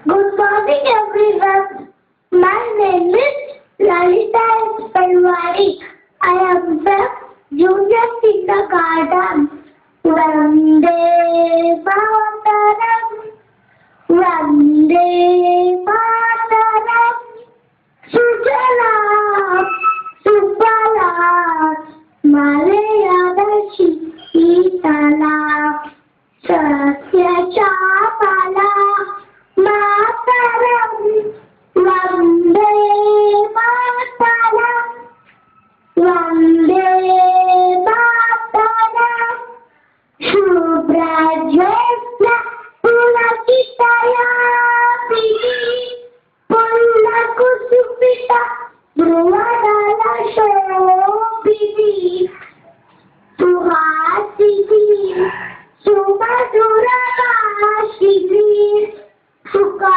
Good morning, everyone. My name is Lalita Palwari. I am from Junior Kindergarten. Vande Mataram. Vande Mataram. Sujalam, Subalam, Malayadashi, Italam, Satya Chapala, Mataram, Vande Mataram, Vande Mataram, Shubhrajyasya, Pulakitaya, Pullakusupita, Druvadala Shobhiti, Suhasiti, Sumadura Vashiti, Sukha